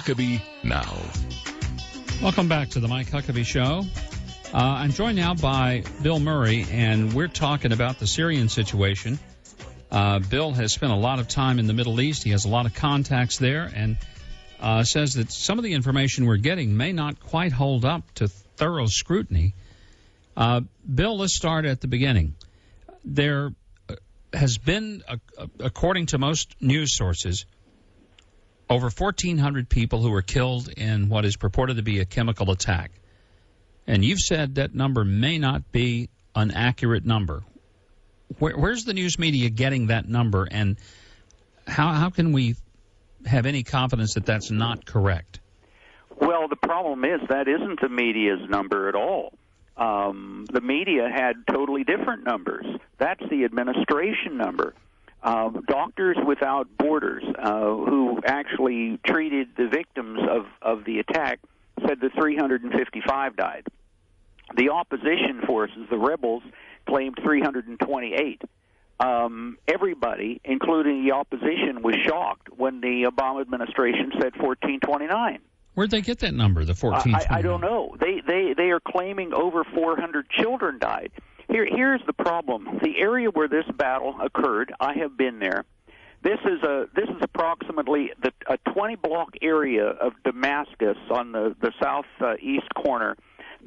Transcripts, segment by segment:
Huckabee Now. Welcome back to the Mike Huckabee Show. I'm joined now by Bill Murray, and we're talking about the Syrian situation. Bill has spent a lot of time in the Middle East. He has a lot of contacts there, and says that some of the information we're getting may not quite hold up to thorough scrutiny. Bill, let's start at the beginning. There has been, according to most news sources, over 1,400 people who were killed in what is purported to be a chemical attack. And you've said that number may not be an accurate number. Where's the news media getting that number, and how can we have any confidence that that's not correct? Well, the problem is that isn't the media's number at all. The media had totally different numbers. That's the administration number. Doctors Without Borders, who actually treated the victims of the attack, said that 355 died. The opposition forces, the rebels, claimed 328. Everybody, including the opposition, was shocked when the Obama administration said 1,429. Where'd they get that number, the 1,429? I don't know. They are claiming over 400 children died. Here's the problem. The area where this battle occurred, I have been there. This is approximately a 20-block area of Damascus on the southeast corner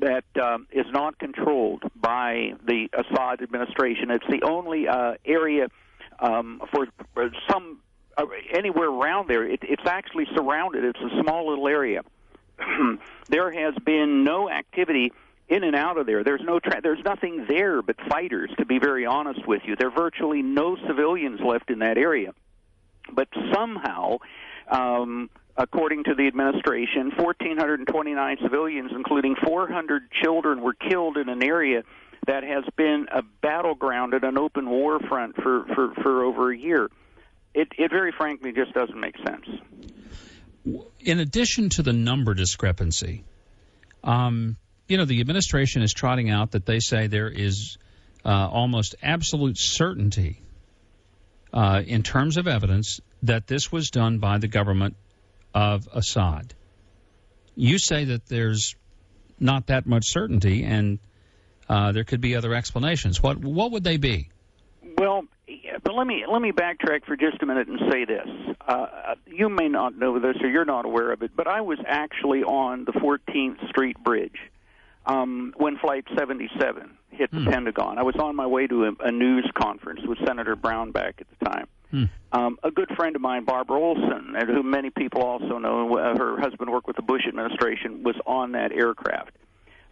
that is not controlled by the Assad administration. It's the only area for some anywhere around there. It's actually surrounded. It's a small little area. There has been no activity in and out of there. There's nothing there but fighters, to be very honest with you. There are virtually no civilians left in that area. But somehow, according to the administration, 1,429 civilians, including 400 children, were killed in an area that has been a battleground and an open war front for over a year. It very frankly just doesn't make sense. In addition to the number discrepancy, the administration is trotting out that they say there is almost absolute certainty in terms of evidence that this was done by the government of Assad. You say that there's not that much certainty, and there could be other explanations. What would they be? Well, but let me backtrack for just a minute and say this. You may not know this, or you're not aware of it, but I was actually on the 14th Street Bridge when Flight 77 hit the Pentagon. I was on my way to a news conference with Senator Brownback at the time. A good friend of mine, Barbara Olson, and who many people also know, her husband worked with the Bush administration, was on that aircraft.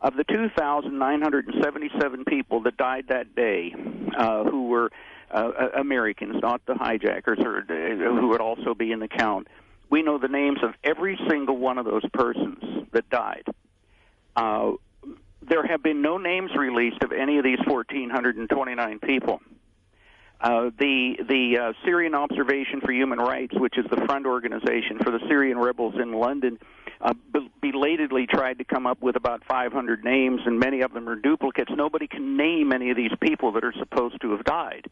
Of the 2,977 people that died that day, who were Americans, not the hijackers, or who would also be in the count, we know the names of every single one of those persons that died. There have been no names released of any of these 1,429 people. The Syrian Observation for Human Rights, which is the front organization for the Syrian rebels in London, belatedly tried to come up with about 500 names, and many of them are duplicates. Nobody can name any of these people that are supposed to have died.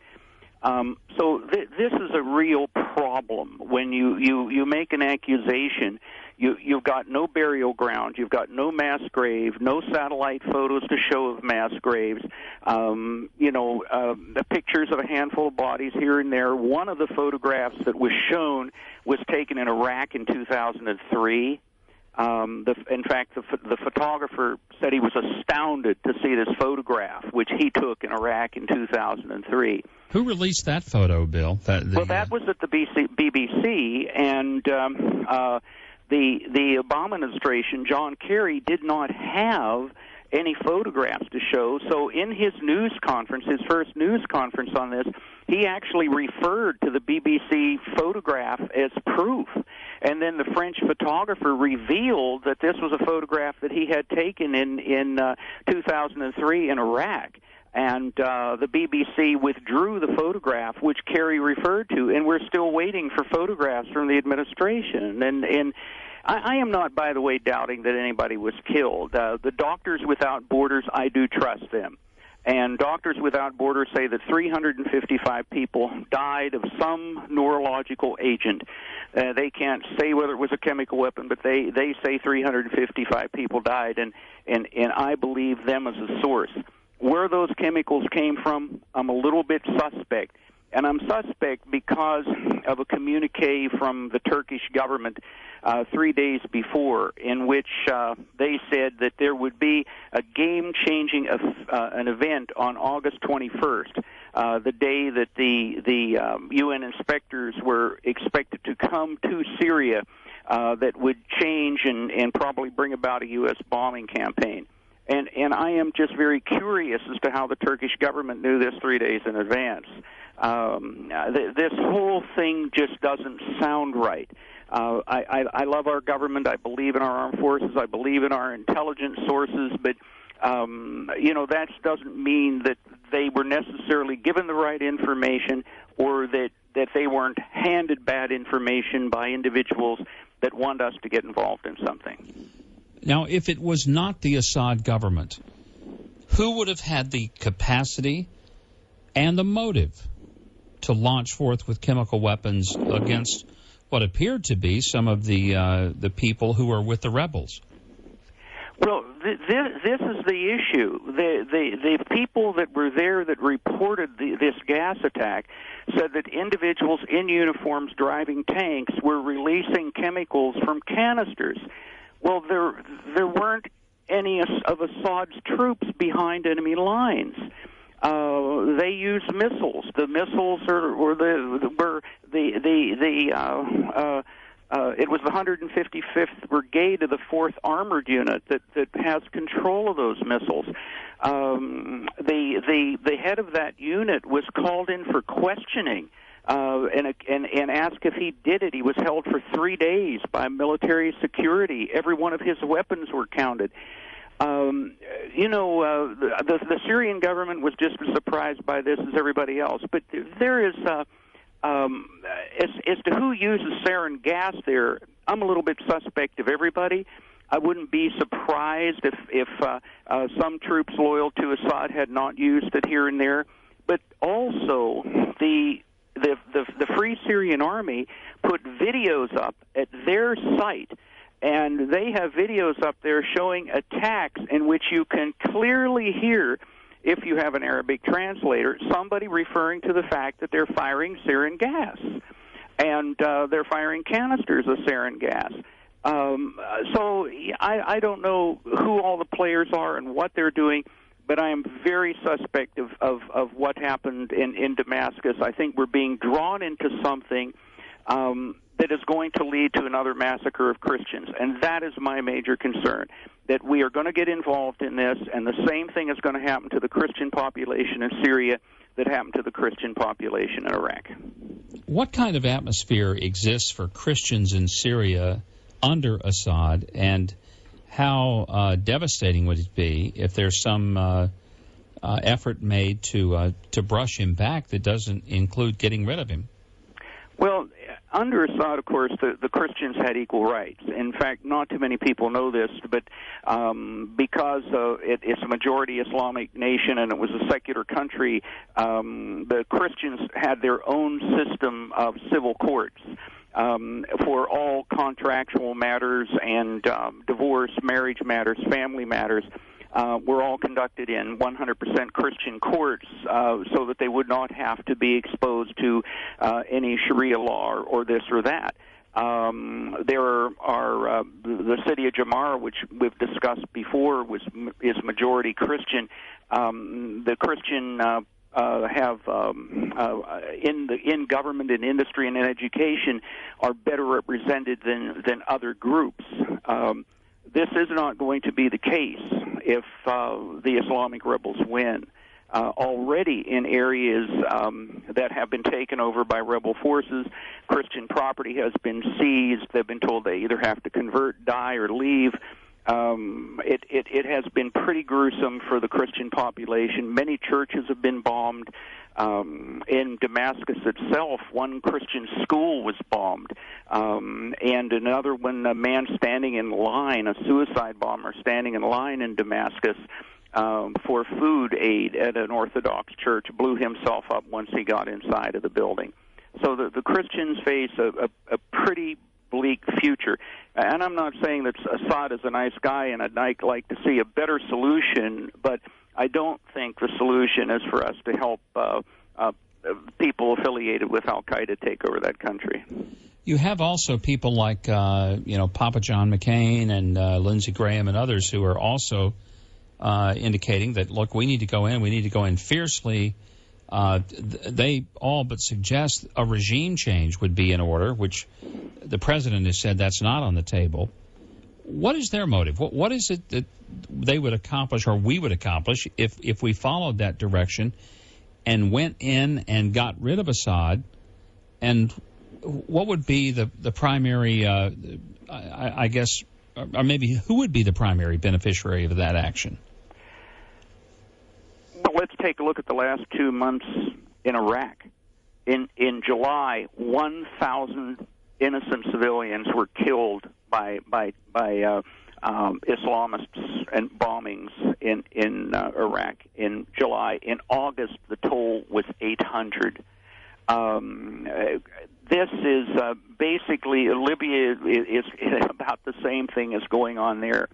So this is a real problem. When you make an accusation, you've got no burial ground, you've got no mass grave, no satellite photos to show of mass graves, the pictures of a handful of bodies here and there. One of the photographs that was shown was taken in Iraq in 2003. In fact, the photographer said he was astounded to see this photograph, which he took in Iraq in 2003. Who released that photo, Bill? That was at the BBC, and the Obama administration, John Kerry, did not have any photographs to show. So in his news conference, his first news conference on this, he actually referred to the BBC photograph as proof. And then the French photographer revealed that this was a photograph that he had taken in 2003 in Iraq. And the BBC withdrew the photograph, which Kerry referred to, and we're still waiting for photographs from the administration. And I am not, by the way, doubting that anybody was killed. The Doctors Without Borders, I do trust them. And Doctors Without Borders say that 355 people died of some neurological agent. They can't say whether it was a chemical weapon, but they say 355 people died, and I believe them as a source. Where those chemicals came from, I'm a little bit suspect. And I'm suspect because of a communique from the Turkish government 3 days before, in which they said that there would be a game-changing an event on August 21st, the day that the UN inspectors were expected to come to Syria, that would change and probably bring about a U.S. bombing campaign. And I am just very curious as to how the Turkish government knew this 3 days in advance. This whole thing just doesn't sound right. I love our government. I believe in our armed forces. I believe in our intelligence sources. But, that doesn't mean that they were necessarily given the right information, or that they weren't handed bad information by individuals that want us to get involved in something. Now, if it was not the Assad government, who would have had the capacity and the motive to launch forth with chemical weapons against what appeared to be some of the people who were with the rebels? Well, this is the issue. The people that were there that reported this gas attack said that individuals in uniforms driving tanks were releasing chemicals from canisters. Well, there weren't any of Assad's troops behind enemy lines. They used missiles. The missiles it was the 155th Brigade of the 4th Armored Unit that has control of those missiles. The head of that unit was called in for questioning. And asked if he did it. He was held for 3 days by military security. Every one of his weapons were counted. The Syrian government was just as surprised by this as everybody else. But there is, as to who uses sarin gas there, I'm a little bit suspect of everybody. I wouldn't be surprised if some troops loyal to Assad had not used it here and there. But also, the Free Syrian Army put videos up at their site, and they have videos up there showing attacks in which you can clearly hear, if you have an Arabic translator, somebody referring to the fact that they're firing sarin gas, and they're firing canisters of sarin gas. So I don't know who all the players are and what they're doing, but I am very suspect of what happened in Damascus. I think we're being drawn into something that is going to lead to another massacre of Christians, and that is my major concern, that we are going to get involved in this, and the same thing is going to happen to the Christian population in Syria that happened to the Christian population in Iraq. What kind of atmosphere exists for Christians in Syria under Assad, and how devastating would it be if there's some effort made to brush him back that doesn't include getting rid of him? Well, under Assad, of course, the Christians had equal rights. In fact, not too many people know this, but because it's a majority Islamic nation and it was a secular country, the Christians had their own system of civil courts for all contractual matters and divorce, marriage matters, family matters. Were all conducted in 100% Christian courts so that they would not have to be exposed to any Sharia law or this or that. There are the city of Jamara, which we've discussed before, is majority Christian. The Christian have in government and industry and in education are better represented than other groups. This is not going to be the case if the Islamic rebels win. Already in areas that have been taken over by rebel forces, Christian property has been seized. They've been told they either have to convert, die, or leave. It has been pretty gruesome for the Christian population. Many churches have been bombed. In Damascus itself, one Christian school was bombed, and another one, a man standing in line, a suicide bomber standing in line in Damascus, for food aid at an Orthodox church, blew himself up once he got inside of the building. So the Christians face a pretty bleak future. And I'm not saying that Assad is a nice guy and I'd like to see a better solution, but I don't think the solution is for us to help people affiliated with Al-Qaeda take over that country. You have also people like, Papa John McCain and Lindsey Graham and others who are also indicating that, look, we need to go in fiercely. They all but suggest a regime change would be in order, which the president has said that's not on the table. What is their motive? What is it that they would accomplish or we would accomplish if we followed that direction and went in and got rid of Assad? And what would be the primary, I guess, or maybe who would be the primary beneficiary of that action? Well, let's take a look at the last 2 months in Iraq. In July, 1,000 innocent civilians were killed by Islamists and bombings in Iraq in July. In August, the toll was 800. This is basically Libya is about the same thing as going on there.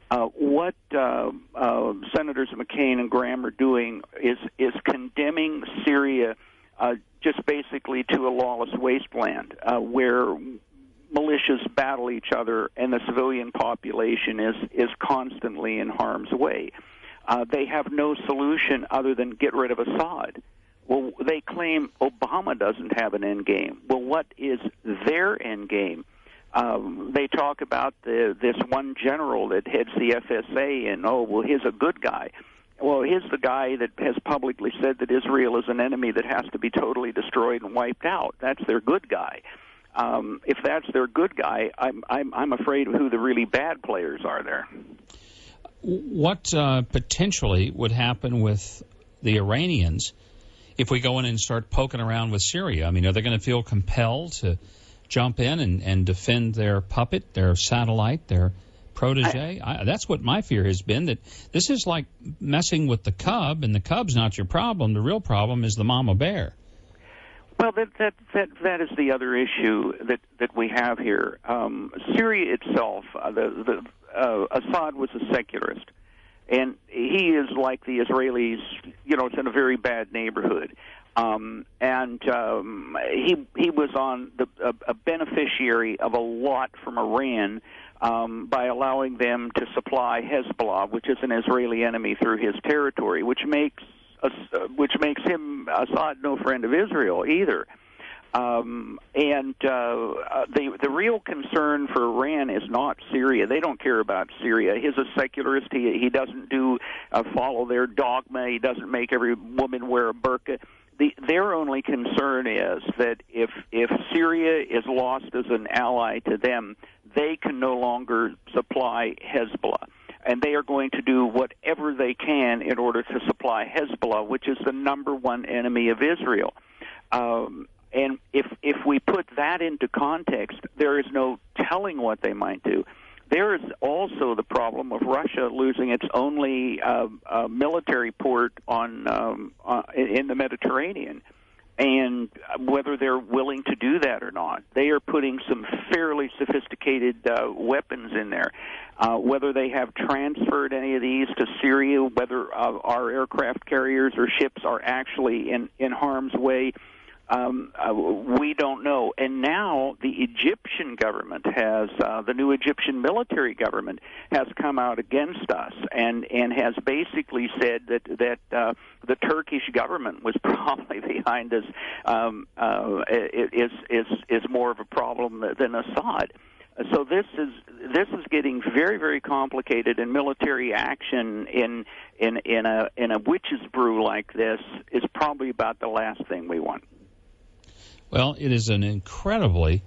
What Senators McCain and Graham are doing is condemning Syria just basically to a lawless wasteland where militias battle each other and the civilian population is constantly in harm's way. They have no solution other than get rid of Assad. Well, they claim Obama doesn't have an end game. Well, what is their end game? They talk about this one general that heads the FSA, and, he's a good guy. Well, he's the guy that has publicly said that Israel is an enemy that has to be totally destroyed and wiped out. That's their good guy. If that's their good guy, I'm afraid of who the really bad players are there. What potentially would happen with the Iranians if we go in and start poking around with Syria? I mean, are they going to feel compelled to jump in and defend their puppet, their satellite, their protege? That's what my fear has been, that this is like messing with the cub, and the cub's not your problem. The real problem is the mama bear. Well, that is the other issue that we have here. Syria itself, Assad was a secularist, and he is like the Israelis. It's in a very bad neighborhood, and he was on a beneficiary of a lot from Iran by allowing them to supply Hezbollah, which is an Israeli enemy, through his territory, which makes him, Assad, no friend of Israel either. The real concern for Iran is not Syria. They don't care about Syria. He's a secularist. He doesn't follow their dogma. He doesn't make every woman wear a burqa. Their only concern is that if Syria is lost as an ally to them, they can no longer supply Hezbollah. And they are going to do whatever they can in order to supply Hezbollah, which is the number one enemy of Israel. And if we put that into context, there is no telling what they might do. There is also the problem of Russia losing its only military port in the Mediterranean, and whether they're willing to do that or not. They are putting some fairly sophisticated weapons in there. Whether they have transferred any of these to Syria, whether our aircraft carriers or ships are actually in harm's way, we don't know. And now the Egyptian government the new Egyptian military government has come out against us and has basically said that the Turkish government was probably behind us, is more of a problem than Assad. So this is getting very, very complicated, and military action in a witch's brew like this is probably about the last thing we want. Well, it is an incredibly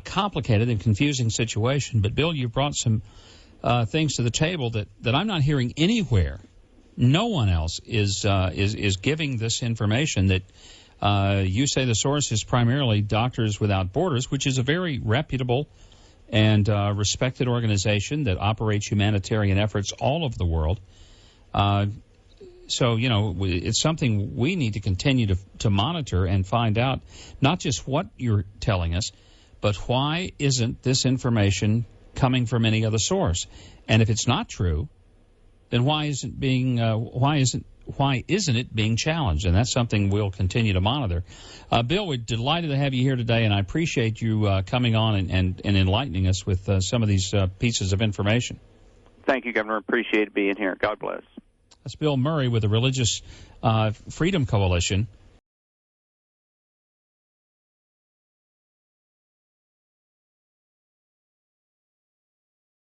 complicated and confusing situation. But, Bill, you brought some things to the table that I'm not hearing anywhere. No one else is giving this information that you say the source is primarily Doctors Without Borders, which is a very reputable and respected organization that operates humanitarian efforts all over the world. So, it's something we need to continue to monitor and find out, not just what you're telling us, but why isn't this information coming from any other source? And if it's not true, then why isn't it being challenged? And that's something we'll continue to monitor. Bill, we're delighted to have you here today, and I appreciate you coming on and enlightening us with some of these pieces of information. Thank you, Governor. Appreciate being here. God bless. That's Bill Murray with the Religious Freedom Coalition.